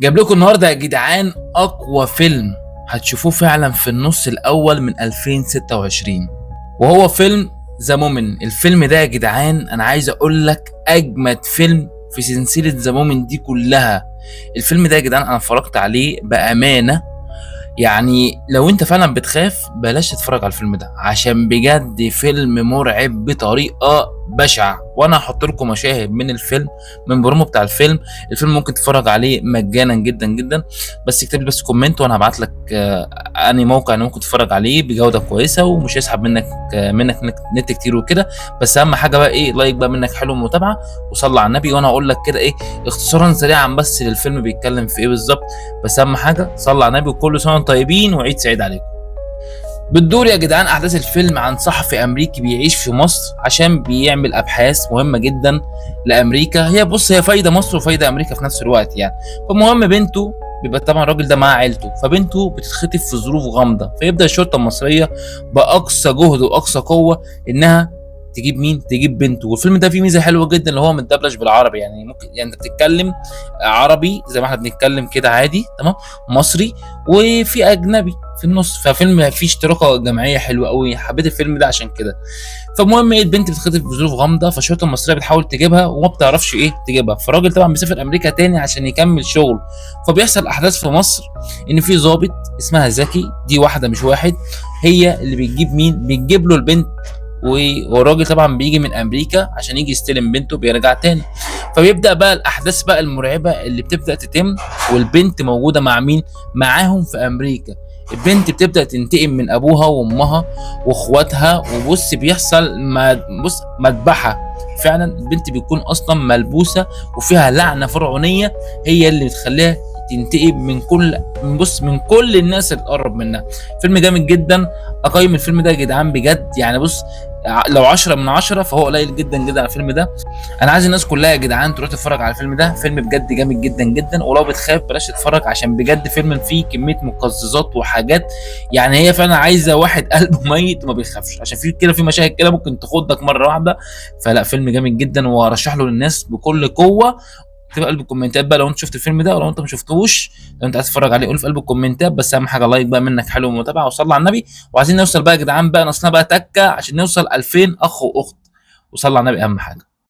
جايب لكم النهارده يا جدعان اقوى فيلم هتشوفوه فعلا في النص الاول من 2026، وهو فيلم ذا مومن. الفيلم ده يا جدعان انا عايز اقول لك اجمد فيلم في سلسله ذا مومن دي كلها. الفيلم ده يا جدعان انا اتفرجت عليه بامانه، يعني لو انت فعلا بتخاف بلاش تتفرج على الفيلم ده، عشان بجد فيلم مرعب بطريقه بشعه. وانا هحط لكم مشاهد من الفيلم، من برومو بتاع الفيلم. الفيلم ممكن تتفرج عليه مجانا جدا جدا، بس اكتب لي بس كومنت وانا هبعت لك اني موقع اللي ممكن تتفرج عليه بجوده كويسه ومش هيسحب منك نت كتير وكده. بس اهم حاجه بقى ايه، لايك بقى منك حلو ومتابعه وصلي على النبي. وانا هقول لك كده ايه اختصارا سريعا بس للفيلم بيتكلم في ايه بالظبط. بس اهم حاجه صلي على النبي، وكل سنه وانتم طيبين وعيد سعيد عليكم. بتدور يا جدعان احداث الفيلم عن صحفي امريكي بيعيش في مصر عشان بيعمل ابحاث مهمه جدا لامريكا. هي فايده مصر وفايده امريكا في نفس الوقت يعني. فمهم بنته، بيبقى طبعا الراجل ده معاه عيلته، فبنته بتتخطف في ظروف غامضه، فيبدا الشرطه المصريه باقصى جهد واقصى قوه انها تجيب مين؟ تجيب بنته. والفيلم ده فيه ميزه حلوه جدا اللي هو متدبلج بالعربي، يعني ممكن يعني انت بتتكلم عربي زي ما احنا بنتكلم كده عادي تمام، مصري وفي اجنبي في النص. ففيلم فيه اشتراكه جماعيه حلوه قوي، حبيت الفيلم ده عشان كده. فالمهم ايه، البنت بتتخطف بظروف غامضه، فالشرطه المصريه بتحاول تجيبها وما بتعرفش ايه تجيبها. فالراجل طبعا بيسافر امريكا تاني عشان يكمل شغل. فبيحصل احداث في مصر ان في ضابط اسمها زكي، دي واحده مش واحد، هي اللي بتجيب مين؟ بتجيب له البنت. والراجل طبعا بيجي من امريكا عشان يجي يستلم بنته، بيرجع تاني. فبيبدا بقى الاحداث بقى المرعبه اللي بتبدا تتم، والبنت موجوده مع مين؟ معاهم في امريكا. البنت بتبدا تنتقم من ابوها وامها واخواتها، وبص بيحصل مذبحه فعلا. البنت بتكون اصلا ملبوسه وفيها لعنه فرعونيه هي اللي بتخليها تنتقم من كل الناس اللي تقرب منها. فيلم جامد جدا. اقيم الفيلم ده يا جدعان بجد يعني بص، لو 10 من 10 فهو قليل جدا جدا على الفيلم ده. انا عايز الناس كلها يا جدعان تروح تتفرج على الفيلم ده، فيلم بجد جامد جدا جدا. ولو بتخاف بلاش تتفرج، عشان بجد فيلم فيه كميه مقززات وحاجات، يعني هي فعلا عايزه واحد قلبه ميت وما بيخافش، عشان في كده في مشاهد كده ممكن تاخدك مره واحده. فلا فيلم جامد جدا وارشح له للناس بكل قوه. اكتب قلب الكومنتات بقى لو انت شفت الفيلم ده، ولو انت ما شفتوش لو انت عايز تتفرج عليه قول في قلب الكومنتات. بس اهم حاجه لايك بقى منك حلو ومتابعه وصلي على النبي. وعايزين نوصل بقى يا جدعان بقى ناقصنا بقى تكه عشان نوصل 2000 اخ واخت، وصلي على النبي اهم حاجه.